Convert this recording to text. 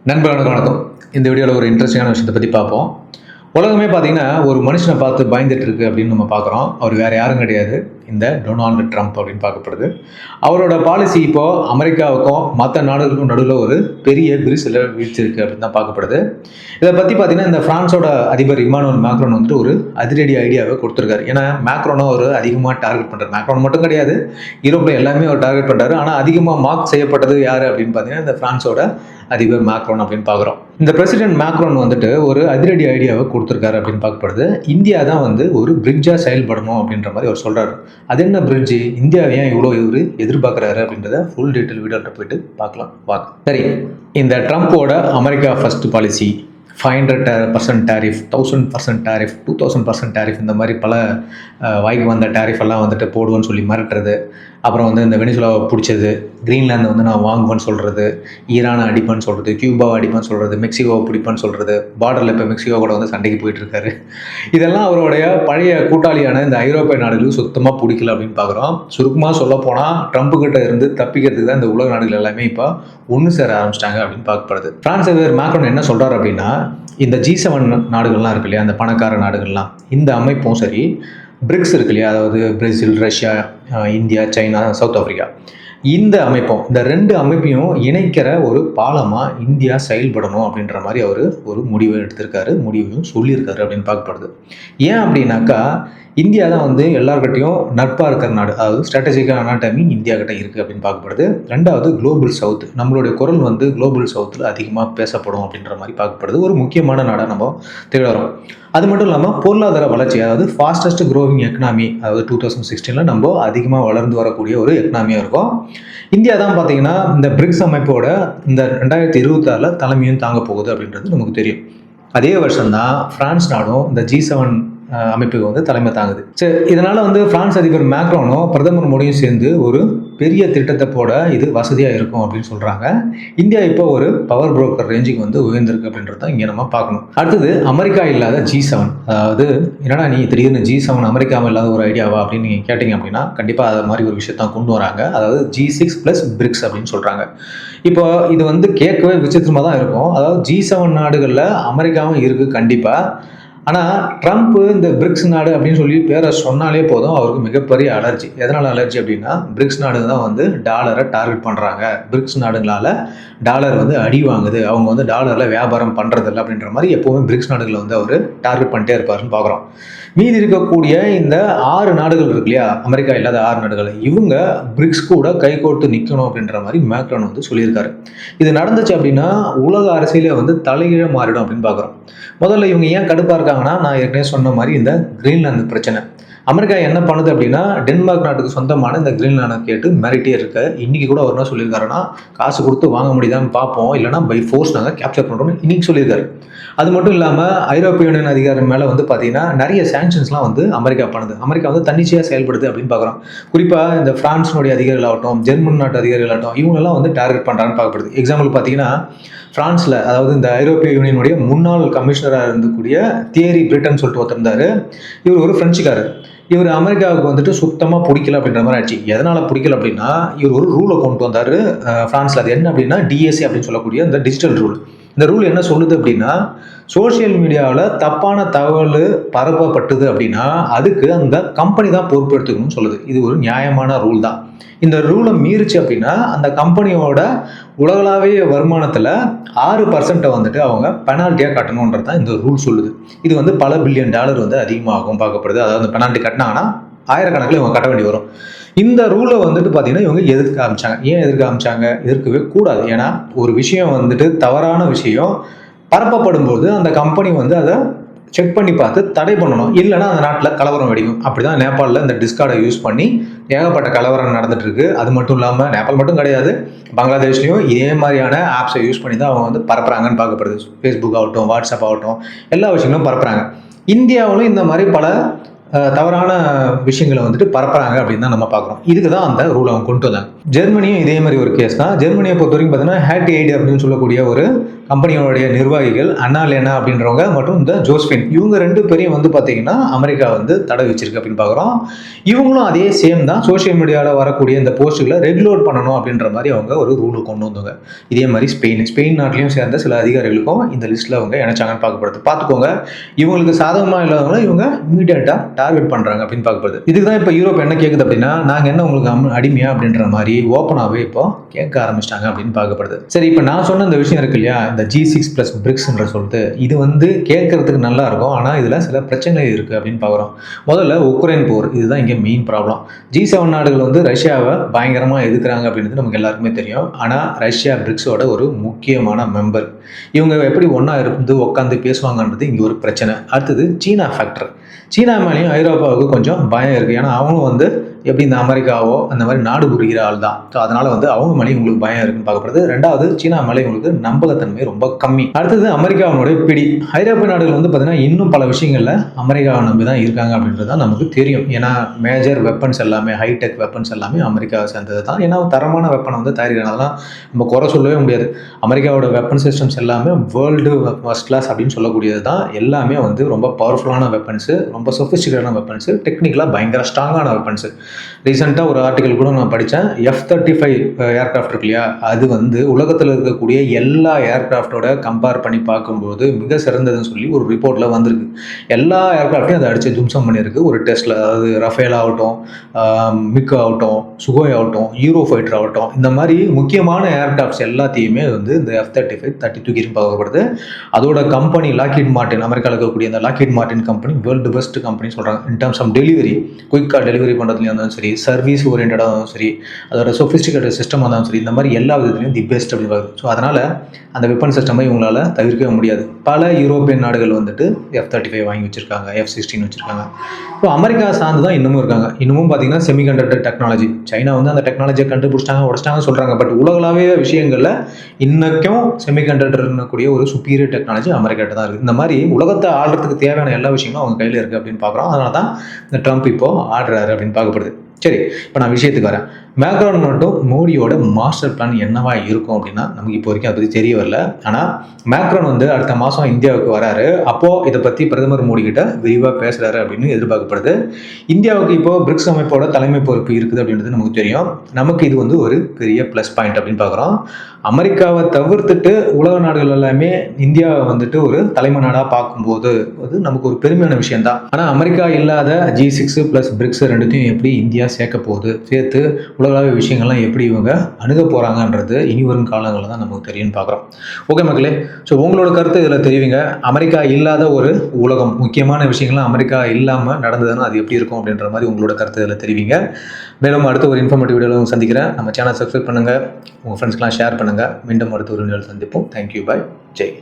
நண்பர்களுக்கு வணக்கம். இந்த வீடியோவில் ஒரு இன்ட்ரெஸ்டிங்கான விஷயத்தை பற்றி பார்ப்போம். உலகமே பார்த்தீங்கன்னா, ஒரு மனுஷனை பார்த்து பயந்துட்டு இருக்கு அப்படின்னு நம்ம பார்க்குறோம். அவர் வேறு யாரும் கிடையாது. இந்த டொனால்டு ட்ரம்ப் அப்படின்னு பார்க்கப்படுது. அவரோட பாலிசி இப்போ அமெரிக்காவுக்கும் மற்ற நாடுகளுக்கும் நடுவில் ஒரு பெரிய விரிசலை வீழ்த்திருக்கு அப்படின்னு தான் பார்க்கப்படுது. இதை பற்றி பார்த்தீங்கன்னா, இந்த பிரான்ஸோட அதிபர் இமானுவேல் மேக்ரோன் வந்துட்டு ஒரு அதிரடி ஐடியாவை கொடுத்துருக்காரு. ஏன்னா மேக்ரோனும் ஒரு அதிகமாக டார்கெட் பண்ணுறாரு. மேக்ரோன் மட்டும் கிடையாது, யூரோப்பில் எல்லாமே அவர் டார்கெட் பண்ணுறாரு. ஆனால் அதிகமாக மார்க் செய்யப்பட்டது யார் அப்படின்னு பார்த்தீங்கன்னா, இந்த பிரான்ஸோட அதிபர் மேக்ரோன் அப்படின்னு பார்க்குறோம். இந்த பிரசிடென்ட் மேக்ரோன் வந்துட்டு ஒரு அதிரடி ஐடியாவை கொடுத்துருக்காரு அப்படின்னு பார்க்கப்படுது. இந்தியா தான் வந்து ஒரு பிரிட்ஜாக செயல்படணும் அப்படின்ற மாதிரி அவர் சொல்கிறாரு. அது என்ன பிரிட்ஜு, இந்தியாவை ஏன் இவ்வளோ இவர் எதிர்பார்க்குறாரு அப்படின்றத ஃபுல் டீட்டெயில் வீடியோவில் போயிட்டு பார்க்கலாம் வாங்க. சரி, இந்த ட்ரம்ப்போட America first policy 500% tariff, 1000% tariff, 2000% tariff, இந்த மாதிரி பல வாய்க்கு வந்த டேரிஃப் எல்லாம் வந்துட்டு போடுவேன்னு சொல்லி மிரட்டுறது. அப்புறம் வந்து இந்த வெனிசுலாவை பிடிச்சது, கிரீன்லாந்தை வந்து நான் வாங்குவேன்னு சொல்கிறது, ஈரானை அடிப்பேன்னு சொல்கிறது, கியூபாவை அடிப்பேன்னு சொல்கிறது, மெக்சிகோவை பிடிப்பேன்னு சொல்கிறது, பார்டரில் இப்போ மெக்சிகோ கூட வந்து சண்டைக்கு போயிட்டுருக்காரு. இதெல்லாம் அவருடைய பழைய கூட்டாளியான இந்த ஐரோப்பிய நாடுகளுக்கு சுத்தமாக பிடிக்கல அப்படின்னு பார்க்குறோம். சுருக்கமாக சொல்லப்போனால் ட்ரம்ப் கிட்ட இருந்து தப்பிக்கிறதுக்கு தான் இந்த உலக நாடுகள் எல்லாமே இப்போ ஒன்று சேர ஆரம்பிச்சிட்டாங்க அப்படின்னு பார்க்கப்படுது. பிரான்ஸ் அதிபர் மேக்ரோன் என்ன சொல்கிறார் அப்படின்னா, இந்த G7 நாடுகள்லாம் இருக்கு இல்லையா, அந்த பணக்கார நாடுகள்லாம், இந்த அமைப்பும் சரி, பிரிக்ஸ் இருக்கு இல்லையா, அதாவது Brazil, Russia, India, China, south Africa, இந்த அமைப்பும், இந்த ரெண்டு அமைப்பையும் இணைக்கிற ஒரு பாலமாக இந்தியா செயல்படணும் அப்படின்ற மாதிரி அவர் ஒரு முடிவை எடுத்திருக்காரு, முடிவையும் சொல்லியிருக்காரு அப்படின்னு பார்க்கப்படுது. ஏன் அப்படின்னாக்கா, இந்தியா தான் வந்து எல்லார்கிட்டையும் நட்பாக இருக்கிற நாடு, அதாவது ஸ்ட்ராட்டஜிக்கல் அனாட்டமி இந்தியா கிட்ட இருக்குது அப்படின்னு பார்க்கப்படுது. ரெண்டாவது குளோபல் சவுத், நம்மளுடைய குரல் வந்து குளோபல் சவுத்தில் அதிகமாக பேசப்படும் அப்படின்ற மாதிரி பார்க்கப்படுது. ஒரு முக்கியமான நாடாக நம்ம திகழறோம். அது மட்டும் இல்லாமல் பொருளாதார வளர்ச்சி, அதாவது ஃபாஸ்டஸ்ட் க்ரோவிங் எக்கனாமி, அதாவது 2016 நம்ம அதிகமாக வளர்ந்து வரக்கூடிய ஒரு எக்கனாமியாக இருக்கும். இந்தியா தான் பார்த்தீங்கன்னா இந்த பிரிக்ஸ் அமைப்போட இந்த 2026 தலைமையும் தாங்க போகுது அப்படின்றது நமக்கு தெரியும். அதே வருஷம்தான் பிரான்ஸ் நாடும் இந்த G7 அமைப்புக்கு வந்து தலைமை தாங்குது. சரி, இதனால வந்து பிரான்ஸ் அதிபர் மேக்ரோனும் பிரதமர் மோடியும் சேர்ந்து ஒரு பெரிய திட்டத்தை போட இது வசதியாக இருக்கும் அப்படின்னு சொல்கிறாங்க. இந்தியா இப்போ ஒரு பவர் புரோக்கர் ரேஞ்சுக்கு வந்து உயர்ந்திருக்கு அப்படின்றத இங்கே நம்ம பார்க்கணும். அடுத்தது, அமெரிக்கா இல்லாத G7, அதாவது என்னடா நீ திடீர்னு G7 அமெரிக்காவும் இல்லாத ஒரு ஐடியாவா அப்படின்னு நீங்கள் கேட்டிங்க அப்படின்னா, கண்டிப்பாக அது மாதிரி ஒரு விஷயத்தான் கொண்டு வராங்க. அதாவது G6 + பிரிக்ஸ் அப்படின்னு சொல்கிறாங்க. இப்போ இது வந்து கேட்கவே விசித்திரமாக தான் இருக்கும். அதாவது G7 நாடுகளில் அமெரிக்காவும் இருக்குது கண்டிப்பாக. ஆனால் ட்ரம்ப் இந்த பிரிக்ஸ் நாடு அப்படின்னு சொல்லி பேரை சொன்னாலே போதும், அவருக்கு மிகப்பெரிய அலர்ஜி. எதனால் அலர்ஜி அப்படின்னா, பிரிக்ஸ் நாடுங்க தான் வந்து டாலரை டார்கெட் பண்ணுறாங்க, பிரிக்ஸ் நாடுகளால் டாலர் வந்து அடி வாங்குது, அவங்க வந்து டாலரில் வியாபாரம் பண்ணுறதில்ல அப்படின்ற மாதிரி எப்போவுமே பிரிக்ஸ் நாடுகளை வந்து அவர் டார்கெட் பண்ணிட்டே இருப்பாருன்னு பார்க்குறோம். மீதி இருக்கக்கூடிய இந்த 6 நாடுகள் இருக்கு இல்லையா, அமெரிக்கா இல்லாத 6 நாடுகள், இவங்க பிரிக்ஸ் கூட கைகோர்த்து நிற்கணும் அப்படின்ற மாதிரி மேக்ரோன் வந்து சொல்லியிருக்காரு. இது நடந்துச்சு அப்படின்னா உலக அரசியலே வந்து தலைகீழ மாறிடும் அப்படின்னு பார்க்குறோம். முதல்ல இவங்க ஏன் கடுப்பாக இருக்காங்கன்னா, நான் ஏற்கனவே சொன்ன மாதிரி இந்த கிரீன்லாந்து பிரச்சனை. அமெரிக்கா என்ன பண்ணுது அப்படின்னா, டென்மார்க் நாட்டுக்கு சொந்தமான இந்த கிரீன்லாண்டை கேட்டு மிரட்டியே இருக்கு. இன்னைக்கு கூட அவர் என்ன சொல்லியிருக்காருன்னா, காசு கொடுத்து வாங்க முடியுதான்னு பார்ப்போம், இல்லைனா பை ஃபோர்ஸ் நாங்கள் கேப்சர் பண்ணுறோம்னு இன்னைக்கு சொல்லியிருக்காரு. அது மட்டும் இல்லாமல் ஐரோப்பிய யூனியன் அதிகாரம் மேலே வந்து பார்த்தீங்கன்னா நிறைய சாங்ஷன்ஸ்லாம் வந்து அமெரிக்கா பண்ணுது. அமெரிக்கா வந்து தன்னிச்சையாக செயல்படுது அப்படின்னு பார்க்குறோம். குறிப்பாக இந்த பிரான்ஸினுடைய அதிகாரிகளாகட்டும், ஜெர்மன் நாட்டு அதிகாரிகளாகட்டும், இவங்கெல்லாம் வந்து டார்கெட் பண்ணுறான்னு பார்க்கப்படுது. எக்ஸாம்பிள் பார்த்தீங்கன்னா, பிரான்ஸில், அதாவது இந்த ஐரோப்பிய யூனியனுடைய முன்னாள் கமிஷனராக இருந்தக்கூடிய தியரி பிரிட்டன் சொல்லிட்டு ஒருத்தர், இவர் ஒரு பிரெஞ்சுக்காரர். இவர் அமெரிக்காவுக்கு வந்துட்டு சுத்தமாக பிடிக்கல அப்படின்ற மாதிரி ஆச்சு. எதனால் பிடிக்கல அப்படின்னா, இவர் ஒரு ரூலை கொண்டு வந்தார் ஃப்ரான்ஸில். அது என்ன அப்படின்னா, DSA அப்படின்னு சொல்லக்கூடிய இந்த டிஜிட்டல் ரூல். இந்த ரூல் என்ன சொல்லுது அப்படின்னா, சோசியல் மீடியாவில் தப்பான தகவல் பரப்பப்பட்டது அப்படின்னா அதுக்கு அந்த கம்பெனி தான் பொறுப்பெடுத்துக்கணும்னு சொல்லுது. இது ஒரு நியாயமான ரூல் தான். இந்த ரூலை மீறிச்சு அப்படின்னா அந்த கம்பெனியோட உலகளாவிய வருமானத்தில் 6% வந்துட்டு அவங்க பெனால்ட்டியாக கட்டணுன்றது தான் இந்த ரூல் சொல்லுது. இது வந்து பல பில்லியன் டாலர் வந்து அதிகமாகவும் பார்க்கப்படுது. அதாவது பெனால்ட்டி கட்டினாங்கன்னா ஆயிரக்கணக்கில் இவங்க கட்ட வேண்டி வரும். இந்த ரூலை வந்துட்டு பார்த்தீங்கன்னா இவங்க எதிர்க்க ஆரம்பிச்சாங்க. ஏன் எதிர்க்க ஆரம்பிச்சாங்க? எதிர்க்கவே கூடாது. ஏன்னா ஒரு விஷயம் வந்துட்டு தவறான விஷயம் பரப்பப்படும் போது அந்த கம்பெனி வந்து அதை செக் பண்ணி பார்த்து தடை பண்ணணும். இல்லைனா அந்த நாட்டில் கலவரம் வெடிக்கும். அப்படி தான் நேபாளில் இந்த டிஸ்கார்டை யூஸ் பண்ணி ஏகப்பட்ட கலவரம் நடந்துட்டு இருக்கு. அது மட்டும் இல்லாமல் நேபாள் மட்டும் கிடையாது, பங்களாதேஷ்லையும் இதே மாதிரியான ஆப்ஸை யூஸ் பண்ணி தான் அவங்க வந்து பரப்புறாங்கன்னு பார்க்கப்படுது. ஃபேஸ்புக் ஆகட்டும், வாட்ஸ்அப் ஆகட்டும், எல்லா விஷயங்களும் பரப்புறாங்க. இந்தியாவிலும் இந்த மாதிரி பல தவறான விஷயங்களை வந்துட்டு பரப்புறாங்க அப்படின்னு தான் நம்ம பார்க்குறோம். இதுக்கு தான் அந்த ரூல் அவங்க கொண்டு வந்தாங்க. ஜெர்மனியும் இதே மாதிரி ஒரு கேஸ் தான். ஜெர்மனியை பொறுத்த வரைக்கும் பார்த்தீங்கன்னா ஹேட் எய்ட் அப்படின்னு சொல்லக்கூடிய ஒரு கம்பெனியோடைய நிர்வாகிகள் அன்னாலேனா அப்படின்றவங்க மற்றும் இந்த ஜோஸ்பின் இவங்க 2 பேரையும் வந்து பார்த்தீங்கன்னா அமெரிக்கா வந்து தடை வச்சிருக்கு அப்படின்னு பார்க்குறோம். இவங்களும் அதே சேம் தான். சோஷியல் மீடியாவில் வரக்கூடிய இந்த போஸ்ட்டுகளை ரெகுலேட் பண்ணணும் அப்படின்ற மாதிரி அவங்க ஒரு ரூல் கொண்டு வந்தாங்க. இதே மாதிரி ஸ்பெயின் நாட்டிலையும் சேர்ந்த சில அதிகாரிகளுக்கும் இந்த லிஸ்ட்டில் அவங்க இணைச்சாங்கன்னு பார்க்கப்படுது. பார்த்துக்கோங்க, இவங்களுக்கு சாதகமாக இல்லாதவங்களை இவங்க இமீடியட்டாக டார்கெட் பண்ணுறாங்க அப்படின்னு பார்க்கப்படுது. இதுக்கு தான் இப்போ யூரோப் என்ன கேட்குது அப்படின்னா, நாங்கள் என்ன உங்களுக்கு அடிமையா அப்படின்ற மாதிரி ஓப்பனாகவே இப்போ கேட்க ஆரம்பிச்சிட்டாங்க அப்படின்னு பார்க்கப்படுது. சரி, இப்போ நான் சொன்ன இந்த விஷயம் இருக்கு இல்லையா, இந்த G6+ பிரிக்ஸ்ன்ற சொல்லிட்டு இது வந்து கேட்கறதுக்கு நல்லா இருக்கும். ஆனால் இதில் சில பிரச்சனைகள் இருக்குது அப்படின்னு பார்க்குறோம். முதல்ல உக்ரைன் போர், இதுதான் இங்கே மெயின் ப்ராப்ளம். G7 நாடுகள் வந்து ரஷ்யாவை பயங்கரமாக எதிர்க்கிறாங்க அப்படின்றது நமக்கு எல்லாருக்குமே தெரியும். ஆனால் ரஷ்யா பிரிக்ஸோட ஒரு முக்கியமான மெம்பர். இவங்க எப்படி ஒன்றா இருந்து உட்காந்து பேசுவாங்கன்றது இங்கே ஒரு பிரச்சனை. அடுத்தது சீனா ஃபேக்டர். சீனா மேலேயும் ஐரோப்பாவுக்கு கொஞ்சம் பயம் இருக்குது. ஏன்னா அவங்களும் வந்து எப்படி இந்த அமெரிக்காவோ அந்த மாதிரி நாடு புரிகிற ஆள் தான். ஸோ அதனால் வந்து அவங்க மேலேயும் உங்களுக்கு பயம் இருக்குன்னு பார்க்கப்படுது. 2வது சீனா மேலே உங்களுக்கு நம்பகத்தன்மை ரொம்ப கம்மி. அடுத்தது அமெரிக்காவுடைய பிடி. ஐரோப்பிய நாடுகள் வந்து பார்த்தீங்கன்னா இன்னும் பல விஷயங்களில் அமெரிக்காவை நம்பி தான் இருக்காங்க அப்படின்றது தான் நமக்கு தெரியும். ஏன்னா மேஜர் வெப்பன்ஸ் எல்லாமே, ஹைடெக் வெப்பன்ஸ் எல்லாமே அமெரிக்காவை சேர்ந்தது தான். ஏன்னா தரமான வெப்பனை வந்து தயாரிக்கிறதுனால நம்ம குறை சொல்லவே முடியாது. அமெரிக்காவோட வெப்பன் சிஸ்டம்ஸ் எல்லாமே வேர்ல்டு ஃபர்ஸ்ட் கிளாஸ் அப்படின்னு சொல்லக்கூடியது தான். எல்லாமே வந்து ரொம்ப பவர்ஃபுல்லான வெப்பன்ஸு, ரொம்ப சொஃபிஸ்டிகேட்டான வெப்பன்ஸு, டெக்னிக்கலாக பயங்கர ஸ்ட்ராங்கான வெப்பன்ஸு. ரீசெண்டாக ஒரு ஆர்டிக்கல் கூட நான் படித்தேன். F-35 ஏர்க்ராஃப்ட் இருக்கு இல்லையா, அது வந்து உலகத்தில் இருக்கக்கூடிய எல்லா ஏர்க்ராஃப்டோட கம்பேர் பண்ணி பார்க்கும்போது மிக சிறந்ததுன்னு சொல்லி ஒரு ரிப்போர்ட்டில் வந்திருக்கு. எல்லா ஏர்க்ராஃப்டையும் அதை அடித்து தும்சம் பண்ணியிருக்கு ஒரு டெஸ்ட்டில். அதாவது ரஃபேல் ஆகட்டும், மிக் ஆகட்டும், சுகோய் ஆகட்டும், யூரோ ஃபைட்டர் ஆகட்டும், இந்த மாதிரி முக்கியமான ஏர்க்ராஃப்ட்ஸ் எல்லாத்தையுமே வந்து இந்த F-35 தட்டி தூக்கிட்டு பார்க்கப்படுது. அதோட கம்பெனி லாக்ஹீட் மார்ட்டின், அமெரிக்காவில் இருக்கக்கூடிய அந்த Lockheed Martin company world best company சொல்கிறாங்க. இன் டர்ம்ஸ் ஆஃப் டெலிவரி, குயிக்காக டெலிவரி பண்ணுறதுலையும் இருந்தாலும் சரி, சர்வீஸ் ஓரியன்டாக இருந்தாலும் சரி, அதோட சொஃபிஸ்டிகேட்டட் சிஸ்டமாக இருந்தாலும் சரி, இந்த மாதிரி எல்லா விதத்துலையும் தி பெஸ்ட் அப்படின்னு வருது. ஸோ அதனால் அந்த வெப்பன் சிஸ்டமை இவங்களால் தவிர்க்கவே முடியாது. பல யூரோப்பியன் நாடுகள் வந்துட்டு F-35 வாங்கி வச்சுருக்காங்க, F-16 வச்சுருக்காங்க. ஸோ அமெரிக்கா சார்ந்து தான் இன்னமும் இருக்காங்க. இன்னமும் பார்த்தீங்கன்னா செமிகண்டக்டர் டெக்னாலஜி, சைனா வந்து அந்த டெக்னாலஜியை கண்டுபிடிச்சிட்டாங்க, உடச்சிட்டாங்க சொல்கிறாங்க. பட் உலகளாவே விஷயங்களில் இன்னைக்கும் செமிகண்டக்டர்னக்கூடிய ஒரு சுப்பீரியர் டெக்னாலஜி அமெரிக்காட்ட தான் இருக்குது. இந்த மாதிரி உலகத்தை ஆள்றதுக்கு தேவையான எல்லா விஷயங்களும் அவங்க கையில் இருக்குது அப்படின்னு பார்க்குறோம். அதனால தான் இந்த ட்ரம்ப் இப்போ ஆடுறாரு அப்படின்னு பார்க்கப்படுது. சரி, இப்போ நான் விஷயத்துக்கு வரேன். மேக்ரான் மட்டும் மோடியோட மாஸ்டர் பிளான் என்னவா இருக்கும் அப்படின்னா நமக்கு இப்போ வரைக்கும் அதை பற்றி தெரிய வரல. ஆனால் மேக்ரான் வந்து அடுத்த மாதம் இந்தியாவுக்கு வராரு. அப்போது இதை பற்றி பிரதமர் மோடி கிட்ட விரிவாக பேசுகிறாரு அப்படின்னு எதிர்பார்க்கப்படுது. இந்தியாவுக்கு இப்போது பிரிக்ஸ் அமைப்போட தலைமை பொறுப்பு இருக்குது அப்படின்றது நமக்கு தெரியும். நமக்கு இது வந்து ஒரு பெரிய ப்ளஸ் பாயிண்ட் அப்படின்னு பார்க்குறோம். அமெரிக்காவை தவிர்த்துட்டு உலக நாடுகள் எல்லாமே இந்தியாவை வந்துட்டு ஒரு தலைமை நாடாக பார்க்கும்போது அது நமக்கு ஒரு பெருமையான விஷயம்தான். ஆனால் அமெரிக்கா இல்லாத G6+ பிரிக்ஸ் ரெண்டுத்தையும் எப்படி இந்தியா சேர்க்க போகுது, சேர்த்து உலகளாவிய விஷயங்கள்லாம் எப்படி இவங்க அணுக போகிறாங்கன்றது இனி வரும் காலங்களில் தான் நமக்கு தெரியும்னு பார்க்குறோம். ஓகே மக்களே, ஸோ உங்களோட கருத்து இதில் தெரிவிங்க. அமெரிக்கா இல்லாத ஒரு உலகம், முக்கியமான விஷயங்கள்லாம் அமெரிக்கா இல்லாமல் நடந்ததுன்னா அது எப்படி இருக்கும் அப்படின்ற மாதிரி உங்களோட கருத்து இதில் தெரிவிங்க. மேலும் அடுத்த ஒரு இன்ஃபர்மேட்டிவ் வீடியோவில் சந்திக்கிறேன். நம்ம சேனல் சப்ஸ்கிரைப் பண்ணுங்கள், உங்கள் ஃப்ரெண்ட்ஸ்க்கெலாம் ஷேர் பண்ணுங்கள். மீண்டும் அடுத்த ஒரு வீடியோவில் சந்திப்போம். தேங்க்யூ, பாய், ஜெய்.